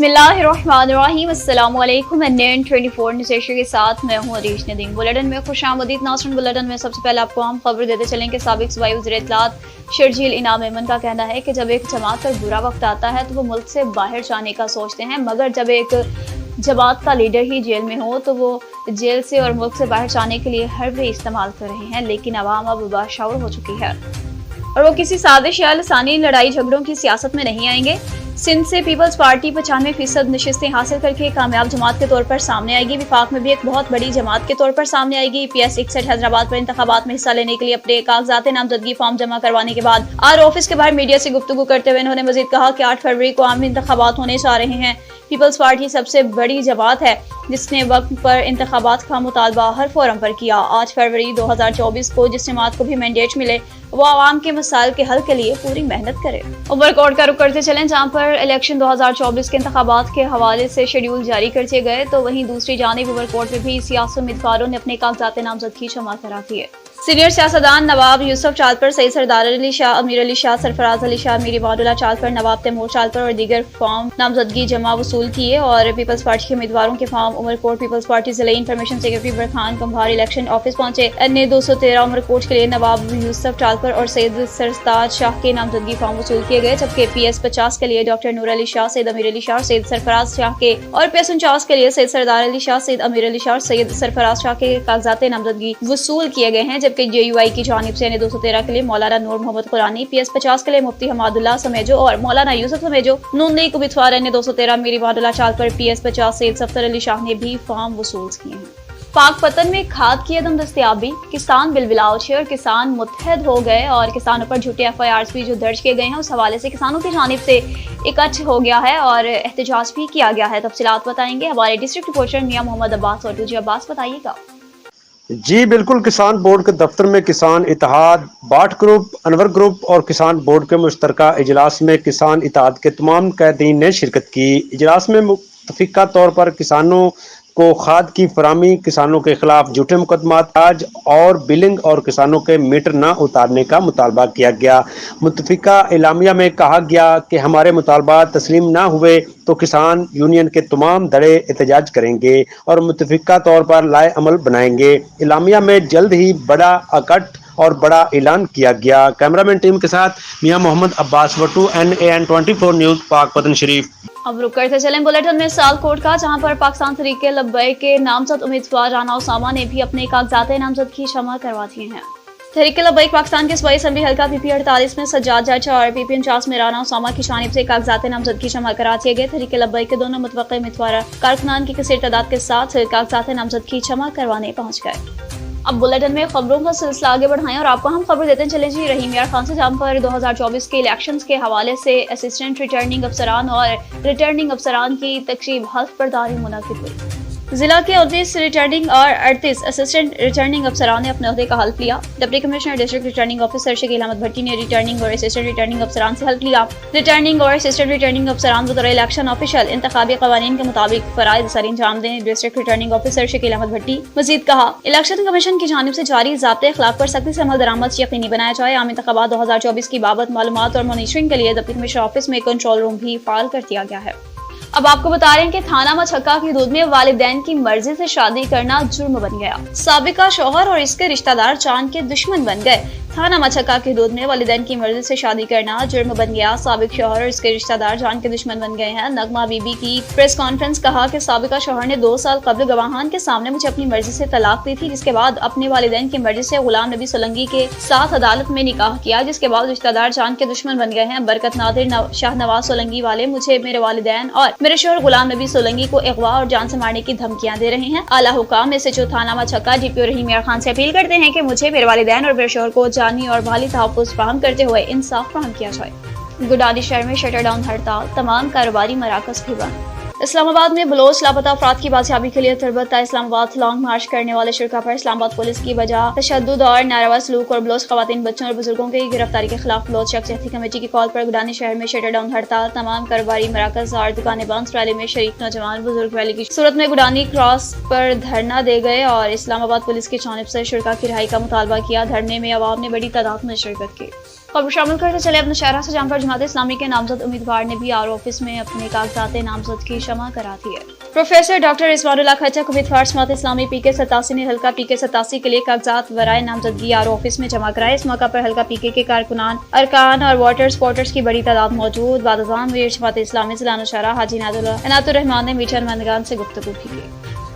बिस्मिल्लाहिर्रहमानिर्रहीम। अस्सलाम वालेकुम। NN 24 न्यूज़ एशिया के साथ मैं हूँ अरीश नदीम। बुलेटिन में खुशामदीद नाज़रीन। बुलेटिन में सबसे पहले आपको हम खबर देते चलें कि साबिक सूबाई वज़ीर इत्तलात शर्जील इनाम मेमन का कहना है कि जब एक जमात पर बुरा वक्त आता है तो वो मुल्क से बाहर जाने का सोचते हैं, मगर जब एक जमात का लीडर ही जेल में हो तो वो जेल से और मुल्क से बाहर जाने के लिए हर वे इस्तेमाल कर रहे हैं। लेकिन अवाम अब बाशऊर हो चुकी है और वो किसी साजिश या लसानी लड़ाई झगड़ों की सियासत में नहीं आएंगे। सिंध से पीपल्स पार्टी 95% नशिस्तें हासिल करके कामयाब जमात के तौर पर सामने आएगी। विफाक में भी एक बहुत बड़ी जमात के तौर पर सामने आएगी। PS 61 हैदराबाद पर इंतखाबात में हिस्सा लेने के लिए अपने कागजात नामजदगी फॉर्म जमा करवाने के बाद आर ऑफिस के बाहर मीडिया से गुफ्तगू करते हुए उन्होंने मजीद कहा कि 8 फरवरी को आम इंतखाबात होने जा रहे हैं। पीपल्स पार्टी सबसे बड़ी जमात है जिसने वक्त पर इंतखाबात का मुतालबा हर फोरम पर किया। 8 फरवरी 2024 को जिस जमात को भी मैंडेट मिले वो आवाम के मसाइल के हल के लिए पूरी मेहनत करे। ओवरकोट का रुख करते चलें, जहाँ पर इलेक्शन 2024 के इंतखाबात के हवाले से शेड्यूल जारी कर दिए गए तो वहीं दूसरी जानिब ओवरकोट में भी सियासी उम्मीदवारों ने अपने कागजात नामजदगी जमा करा दिए। सीनियर सियासतदान नवाब यूसुफ चालपर, सईद सरदार अली शाह, अमीर अली शाह, सरफराज अली शाह, मीर इबादुल्लाह चालपर, नवाब तैमूर चालपर और दीगर फॉर्म नामजदगी जमा वसूल किए और पीपल्स पार्टी के उम्मीदवारों के फॉर्म उमरकोट पीपल्स पार्टी जिले information secretary Barkhan Kumbhar election office पहुंचे। NA 213 उमरकोट के लिए नवाब यूसुफ चालपर और सईद सरताज शाह के नामजदगी फॉर्म वसूल किए गए, जबकि PS 50 के लिए डॉक्टर नूर अली शाह, सईद अमीर अली शाह, सईद सरफराज शाह के और PS 49 के लिए सईद सरदार अली शाह, सईद अमीर अली शाह, सईद सरफराज शाह के कागजात नामजदगी वसूल किए गए हैं, जबकि JUI की जानिब से NA 213 के लिए मौलाना नूर मोहम्मद कुरानी, PS 50 के लिए मुफ्ती हमादुल्लाह समेजो और मौलाना यूसुफ समेजो, नून लीग उम्मीदवार NA 213 मीर इबादुल्लाह चालपर, PS 50 सईद सफ्तर अली शाह ने भी फॉर्म वसूल किए हैं। पाक पतन में खाद की अदम दस्तयाबी, किसान बिलबिलाओ छे और किसान मुत्तहद हो गए और किसानों पर झूठे FIRs भी जो दर्ज किए गए हैं उस हवाले से किसानों की जानिब से इकट्ठ हो गया है और एहतजाज भी किया गया है। तफसीलात बताएंगे हमारे डिस्ट्रिक्ट रिपोर्टर मियां मोहम्मद अब्बास और जी अब्बास, बताइएगा। जी बिल्कुल, किसान बोर्ड के दफ्तर में किसान इत्तेहाद, बाट ग्रुप, अनवर ग्रुप और किसान बोर्ड के मुश्तरका इजलास में किसान इत्तेहाद के तमाम कैदीन ने शिरकत की। इजलास में मुत्तफिका तौर पर किसानों को खाद की फरामी, किसानों के खिलाफ झूठे मुकदमात आज और बिलिंग और किसानों के मीटर न उतारने का मुतालबा किया गया। मुत्तफिका इलामिया में कहा गया कि हमारे मुतालबात तस्लीम न हुए तो किसान यूनियन के तमाम धड़े एहतजाज करेंगे और मुत्तफिका तौर पर लाए अमल बनाएंगे। इलामिया में जल्द ही बड़ा इकट्ठ और बड़ा ऐलान किया गया। कैमरामैन टीम के साथ मियां मोहम्मद अब्बास वटू, NAN 24 न्यूज़, पाक पतन शरीफ। अब रुक करते चलें बुलेटिन में सियालकोट का, जहां पर पाकिस्तान तहरीक लब्बैक के नामजद उम्मीदवार राना उसामा ने भी अपने कागजात नामजदगी जमा करवा दिए हैं। तहरीक लब्बैक पाकिस्तान के सूबाई असम्बली हल्का PP 48 में सज्जाद जज और PP 49 में राना उसामा की जानिब से कागजात नामजदगी जमा करा दिए गए। तहरीक लब्बैक के दोनों मुतवक्किल उम्मीदवार कारकुनान की कसीर तादाद के साथ कागजात नामजदगी जमा करवाने पहुंच गए। अब बुलेटिन में खबरों का सिलसिला आगे बढ़ाएं और आपको हम खबर देते चले जी रहीम यार खान से, जहाँ पर 2024 के इलेक्शंस के हवाले से असिस्टेंट रिटर्निंग अफसरान और रिटर्निंग अफसरान की तकरीब हल्फ बर्दारी मुनाकिद हुई। जिला के 29 रिटर्निंग और 38 असिस्टेंट रिटर्निंग अफसरान ने अपने अहदे का हल्फ लिया। Deputy commissioner district returning officer Shakeel Ahmed Bhatti ने रिटर्निंग और असिस्टेंट रिटर्निंग अफसरान से हल्फ लिया। रिटर्निंग और असिस्टेंट रिटर्निंग अफसरान बतौर इलेक्शन ऑफिशियल इंतखाबी कवानीन के मुताबिक फराइज सर अंजाम दें। District returning officer Shakeel Ahmed Bhatti मजीद कहा, इलेक्शन कमीशन की जानिब से जारी ज़ाब्ते खिलाफ पर सख्ती से अमल दरामद यकीनी बनाया जाए। आम इंतखाबात 2024 की बाबत मालूमात और मॉनिटरिंग के लिए डिप्टी कमिश्नर ऑफिस में कंट्रोल रूम भी फाल कर दिया गया है। अब आपको बता रहे हैं कि थाना मछक्का की हदूद में वालिदैन की मर्जी से शादी करना जुर्म बन गया। साबिका शौहर और इसके रिश्तेदार जान के दुश्मन बन गए। थाना मछक्का की हदूद में वालिदैन की मर्जी से शादी करना जुर्म बन गया। साबिक शौहर और इसके रिश्तेदार जान के दुश्मन बन गए हैं। नगमा बीबी की प्रेस कॉन्फ्रेंस, कहा कि साबिका शौहर ने 2 साल कबल गवाहान के सामने मुझे अपनी मर्जी से तलाक दी थी, जिसके बाद अपने वालिदैन की मर्जी से गुलाम नबी सोलंकी के साथ अदालत में निकाह किया, जिसके बाद रिश्तेदार जान के दुश्मन बन गए हैं। बरकत नादिर शाहनवाज सोलंकी वाले मुझे, मेरे वालिदैन और मेरे शौहर गुलाम नबी सोलंकी को अगवा और जान से मारने की धमकियां दे रहे हैं। आला हुकाम SHO थाना मछक्का DPO रहीम यार खान से अपील करते हैं कि मुझे, मेरे वालिदैन और मेरे शौहर को जानी और माली तहफ़्फ़ुज़ फराहम करते हुए इंसाफ फराहम किया जाए। गुडानी शहर में शटर डाउन हड़ताल, तमाम कारोबारी मराकज़ भी बंद। इस्लामाबाद में बलोच लापता अफराद की बाजियाबी के लिए तरबता इस्लामाबाद लॉन्ग मार्च करने वाले शुरा पर इस्लामाबाद पुलिस की वजह तशद्दुद और नारवा सलूक और बलोच खवातीन, बच्चों और बुजुर्गों की गिरफ्तारी के खिलाफ बलोच शख्सियती कमेटी की कॉल पर गुडानी शहर में शटर डाउन हड़ताल, तमाम कारोबारी मराकज़ और दुकानें बंद। रैली में शरीक नौजवान बुजुर्ग रैली की सूरत में गुडानी क्रॉस पर धरना दे गए और इस्लामाबाद पुलिस की जानिब से शुरा की रिहाई का मुतालबा किया। धरने में अवाम ने बड़ी तादाद में शिरकत की। खबर शामिल करते चले अपने शहर से, जहां पर जमात इस्लामी के नामजद उम्मीदवार ने भी आर ऑफिस में अपने कागजात नामजद की जमा करा दी है। प्रोफेसर डॉक्टर इस्मानुल्लाह खचक उम्मीदवार जमात इस्लामी PK 87 ने हल्का PK 87 के लिए कागजात वराए नामजदगी आर ऑफिस में जमा कराए। इस मौका पर हल्का PK के कारकुनान, अरकान और वाटर स्पॉटर्स की बड़ी तादाद मौजूद। बादजान मीर जमात इस्लामी जिला नौशहरा हाजी इनातुर रहमान ने मीडिया नुमाइंदगान से गुफ्तगू भी की।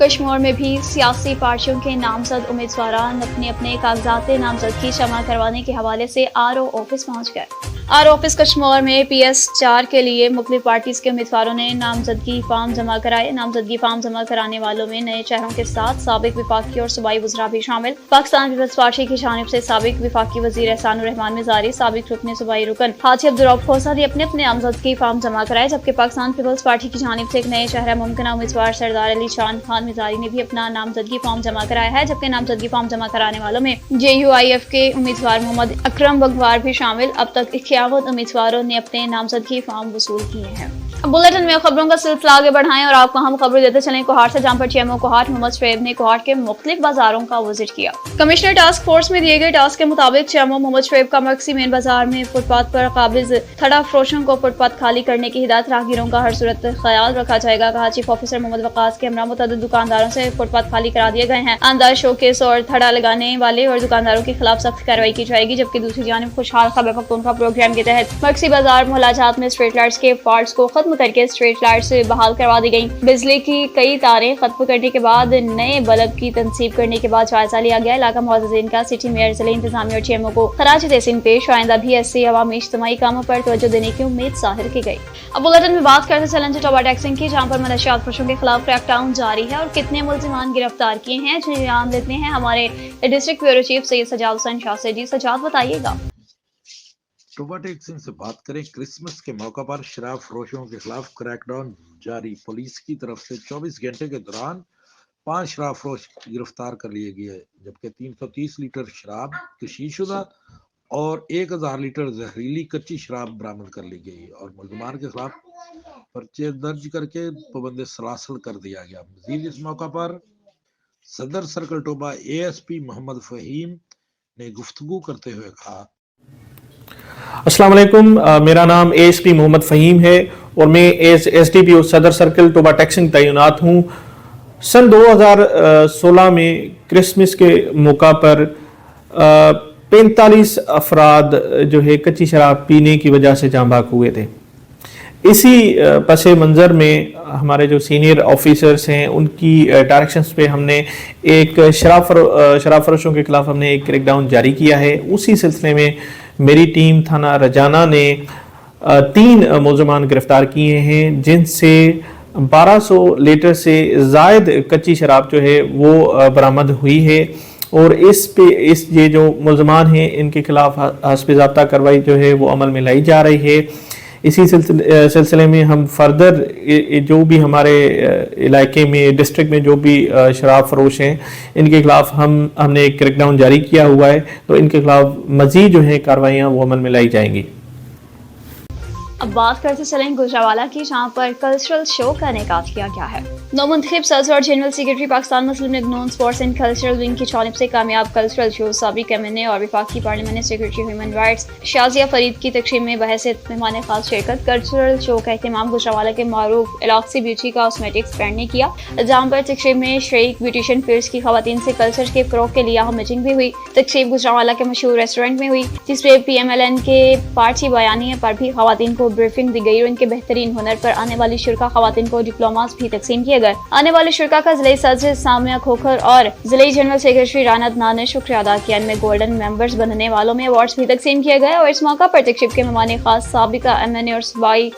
कश्मीर में भी सियासी पार्टियों के नामजद उम्मीदवार अपने अपने कागजात नामजदगी जमा करवाने के हवाले से RO ऑफिस पहुंच गए। RO ऑफिस कश्मीर में PS 4 के लिए मुख्तलिफ पार्टीज के उम्मीदवारों ने नामजदगी फॉर्म जमा कराए। नामजदगी फॉर्म जमा कराने वालों में नए चेहरों के साथ साबिक विफाकी और सूबाई वज़रा भी शामिल। पाकिस्तान पीपल्स पार्टी की जानिब से साबिक विफाकी वज़ीर एहसानुर रहमान मिज़ारी, साबिक रुकन सूबाई रुकन हाजी अब्दुर्रऊफ खोसा ने अपने अपने नामजदगी फॉर्म जमा कराए, जबकि पाकिस्तान पीपल्स पार्टी की जानिब से एक नए चेहरा मुमकिना उम्मीदवार सरदार अली शान खान मिज़ारी ने भी अपना नामजदगी फॉर्म जमा कराया है, जबकि नामजदगी फॉर्म जमा कराने वालों में JUIF के उम्मीदवार मोहम्मद अकरम बगवार भी शामिल। अब तक 51 उम्मीदवारों ने अपने नामजदगी फॉर्म वसूल किए हैं। बुलेटिन में खबरों का सिलसिला आगे बढ़ाएं और आपको हम खबर देते चलें कोहाट से, जहां पर CMO कोहाट मोहम्मद शुएब ने कोहाट के मुख्तलिफ बाजारों का विजिट किया। कमिश्नर टास्क फोर्स में दिए गए टास्क के मुताबिक CMO मोहम्मद शुएब का मरकजी मेन बाजार में फुटपाथ पर काबिज थड़ा फरोशों को फुटपाथ खाली करने की हिदायत, राहगीरों का हर सूरत ख्याल रखा जाएगा। कहा चीफ ऑफिसर मोहम्मद वकास के हमरा मुतअद्दिद दुकानदारों से फुटपाथ खाली करा दिए गए हैं। अंदाज शोकेस और थड़ा लगाने वाले और दुकानदारों के खिलाफ सख्त कार्रवाई की जाएगी। जबकि दूसरी जानिब खुशहाल खैबर पख्तूनख्वा प्रोग्राम के तहत मरकजी बाजार मोहल्लाजात में स्ट्रीट लाइट्स के फॉल्ट्स को खत्म करके स्ट्रीट लाइट्स बहाल करवा दी गई। बिजली की कई तारें खत्म करने के बाद नए बल्ब की तनसीब करने के बाद जायजा लिया गया। इलाका मुअज़्ज़िज़ीन का सिटी मेयर, जिला इंतजामिया और CMO को खराज तहसीन पेश। आइंदा भी ऐसे अवामी इज्तिमाई कामों पर तवज्जो देने की उम्मीद जाहिर की गई। अब बुलेटिन में बात करते चलें टोबा टैक्सिंग की, जहां पर मनशियात फरोशों के खिलाफ क्रैकडाउन जारी है और कितने मुल्ज़िमान गिरफ्तार किए हैं, जिन्हें जान लेते हैं हमारे district bureau chief Syed Sajjad Hussain Shah से। जी सजाद, बताइएगा। टोबा टैक्सिंग से बात करें, क्रिसमस के मौका पर शराब फरोशों के खिलाफ क्रैकडाउन जारी। पुलिस की तरफ से 24 घंटे के दौरान 5 शराब फरोश गिरफ्तार कर लिए गए, जबकि 330 लीटर शराब तशीशुदा और 1000 लीटर जहरीली कच्ची शराब बरामद कर ली गई और मुल्ज़िमान के खिलाफ पर्चे दर्ज करके पाबंद सलासल कर दिया गया। मजीद इस मौका पर सदर सर्कल टोबा ASP मोहम्मद फ़हीम ने गुफ्तगू करते हुए कहा, अस्सलाम वालेकुम, मेरा नाम ASP मोहम्मद फ़हीम है और मैं SDPO सदर सर्कल टोबा टैक्सिंग तैनात हूँ। सन 2016 में क्रिसमस के मौका पर 45 अफराद जो है कच्ची शराब पीने की वजह से जाँ बाक हुए थे। इसी पस मंज़र में हमारे जो सीनियर ऑफिसर्स हैं उनकी डायरेक्शंस पे हमने एक शराब फरोशों के खिलाफ हमने एक क्रैकडाउन जारी किया है। उसी सिलसिले में मेरी टीम थाना रजाना ने 3 मुल्ज़िमान गिरफ्तार किए हैं, जिनसे 1200 लीटर से ज़ायद कच्ची शराब जो है वो बरामद हुई है और इस ये जो मुल्ज़िमान हैं इनके खिलाफ हस्ब ज़ाब्ता कार्रवाई जो है वो अमल में लाई जा रही है। इसी सिलसिले में हम फर्दर जो भी हमारे इलाके में डिस्ट्रिक्ट में जो भी शराब फरोश हैं इनके खिलाफ हमने एक क्रैकडाउन जारी किया हुआ है, तो इनके खिलाफ मज़ीद जो है कार्रवाइयाँ वो अमल में लाई जाएंगी। अब बात करते चलें गुजरावाला की, जहां पर कल्चरल शो का इनेकाद किया गया है। नौमुंतखब सदर और general secretary Pakistan Muslim league Noon sports and cultural wing की जानिब से कामयाब कल्चरल शो साबिक MNA और वफाकी parliamentary secretary human rights Shazia Farid की तकरीम में बहैसियत मेहमान खास शिरकत। कल्चरल शो का एहतमाम गुजरावाला के मारूफ इलाक्सी ब्यूटी कॉस्मेटिक्स ब्रांड ने किया, जहाँ पर तकरीब में शरीक ब्यूटिशियन फील्ड की खवातीन से कल्चर के फ़रोग के लिए अहम मीटिंग भी हुई। तकरीब गुजरावाला के मशहूर रेस्टोरेंट में हुई, जिसपे PMLN के पार्टी बयानिया पर भी खवातीन को ब्रीफिंग दी गई और इनके बेहतरीन हुनर पर आने वाली शुरा खवातीन को डिप्लोमास भी तकसीम किए गए। आने वाले शुरा का जिले सदर सामिया खोखर और जिले जनरल सेक्रेटरी राना अदनान ने शुक्रिया अदा किया। इनमें गोल्डन मेंबर्स बनने वालों में अवार्ड्स भी तकसीम किए गए और इस मौका पर तकरीब के मेहमान खास साबिका MNA और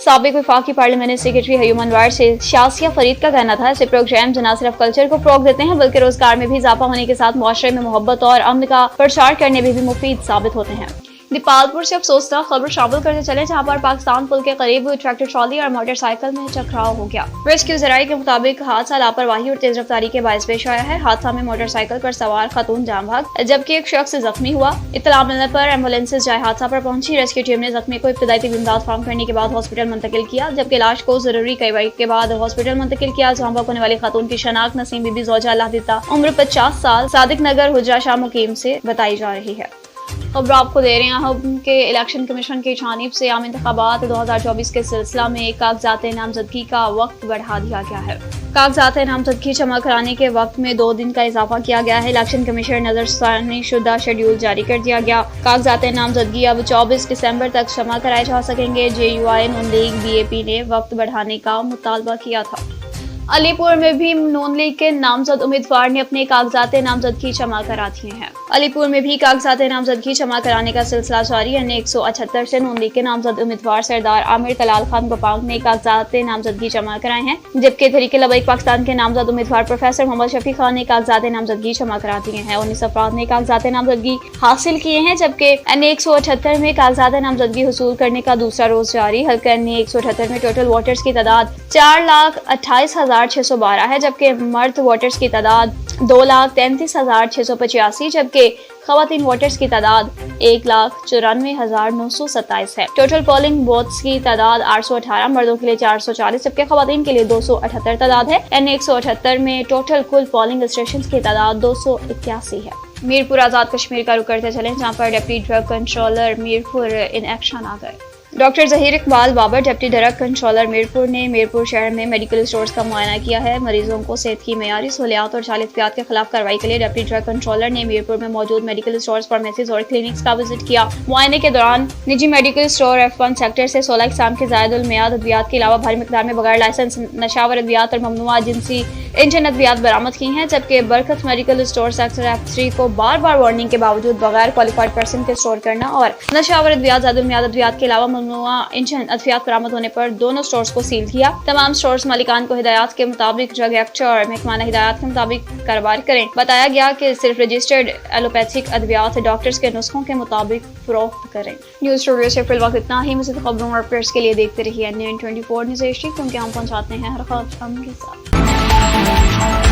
साबिक वफाकी पार्लियामेंट्री सेक्रेटरी ह्यूमन राइट्स से शाजिया फरीद का कहना था, ऐसे प्रोग्राम न सिर्फ कल्चर को फरोग देते हैं बल्कि रोजगार में भी इजाफा होने के साथ मुआशरे में मोहब्बत और अमन का प्रचार करने में भी मुफीद साबित होते हैं। दीपालपुर से अफसोसनाक खबर शामिल करते चले, जहां पर पाकिस्तान पुल के करीब ट्रैक्टर ट्रॉली और मोटरसाइकिल में टकराव हो गया। रेस्क्यू जराये के मुताबिक हादसा लापरवाही और तेज रफ्तारी के बायस पेश आया है। हादसा में मोटरसाइकिल पर सवार खातून जान भाग जबकि एक शख्स जख्मी हुआ। इत्तला मिलने पर एम्बुलेंसेज जाए हादसा पर पहुंची। रेस्क्यू टीम ने जख्मी को इब्तदाई तिबी इमदाद फराहम करने के बाद हॉस्पिटल मुंतकिल किया, जबकि लाश को जरूरी कार्रवाई के बाद हॉस्पिटल मुंतकिल किया। जान भाग होने वाली खातून की शनाख्त नसीम बीबी ज़ौजा अल्लाह दिता उम्र 50 साल सादिक नगर हुजरा शाह मुकीम से बताई जा रही है। खबर आपको दे रहे हैं हम कि इलेक्शन कमीशन की जानिब से आम इंतखाबात 2024 के सिलसिला में कागजात नामजदगी का वक्त बढ़ा दिया गया है। कागजात नामजदगी जमा कराने के वक्त में 2 दिन का इजाफा किया गया है। इलेक्शन कमीशन नजरसानी शुदा शेड्यूल जारी कर दिया गया। कागजात नामजदगी अब 24 दिसंबर तक जमा कराए जा सकेंगे। JUI नून लीग BAP ने वक्त बढ़ाने का मुतालबा किया था। अलीपुर में भी नून लीग के नामजद उम्मीदवार ने अपने कागजात नामजदगी जमा करा दिए हैं। अलीपुर में भी कागजात नामजदगी जमा कराने का सिलसिला जारी है। 178 से नून लीग के नामजद उम्मीदवार सरदार आमिर तलाल खान बपांग ने कागजात नामजदगी जमा कराए हैं, जबकि तहरीक लबैक पाकिस्तान के नामजद उम्मीदवार प्रोफेसर मोहम्मद शफी खान ने कागजात नामजदगी जमा करा दिए हैं। 19 अफराद ने कागजात नामजदगी हासिल किए हैं, जबकि N178 में कागजात नामजदगी हुसूल करने का दूसरा रोज जारी। हल्का N178 में टोटल वोटर्स की तादाद 4,28,612 है, जबकि मर्द वोटर्स की तादाद 2,33,685, जबकि खवातीन वोटर्स की तादाद 1,94,927 है। टोटल पोलिंग बूथ्स की तादाद 818, मर्दों के लिए 440, जबकि खवातीन के लिए 278 तादाद है। N178 में टोटल कुल पोलिंग स्टेशन की तादाद 281 है। मीरपुर आजाद कश्मीर का रुख करते चलें, जहाँ पर deputy drug controller Mirpur in action आ गए। Doctor Zaheer Iqbal Babar deputy drug controller Mirpur ने मीरपुर शहर में मेडिकल स्टोर्स का मुआयना किया है। मरीजों को सेहत की मेयारी सहूलियात और जालियात के खिलाफ कार्रवाई के लिए डिप्टी ड्रग कंट्रोलर ने मीरपुर में मौजूद मेडिकल स्टोर्स, फार्मेसीज और क्लिनिक्स का विजिट किया। मुआयने के दौरान निजी मेडिकल स्टोर F1 सेक्टर से 16 इकसाम के ज़ायद उल मियाद अद्वियात के अलावा भारी मिकदार में बगैर लाइसेंस नशावर अद्वियात और ममनुआ जिनसी इंजन अद्वियात बरामद की हैं, जबकि बरकत मेडिकल स्टोर सेक्टर F3 को बार बार वार्निंग के बावजूद बगैर क्वालिफाइड पर्सन के स्टोर करना और नशावर अद्वियात ज़ायद उल मियाद अद्वियात के अलावा ममनुआ इंजन अद्वियात बरामद होने पर दोनों स्टोर्स को सील किया। तमाम स्टोर्स मालिकान को हिदायत के मुताबिक ड्रग एक्ट और महकमाना हिदायत के मुताबिक कारोबार करें। बताया गया कि सिर्फ रजिस्टर्ड एलोपैथिक अद्वियात डॉक्टर्स के नुस्खों के मुताबिक फरोख्त करें। न्यूज़ स्टूडियो से फिलहाल वक्त इतना ही। मज़ीद खबरों और अपडेट्स के लिए देखते रहिए N24 न्यूज़, क्योंकि हम पहुंचाते हैं हर खबर के साथ।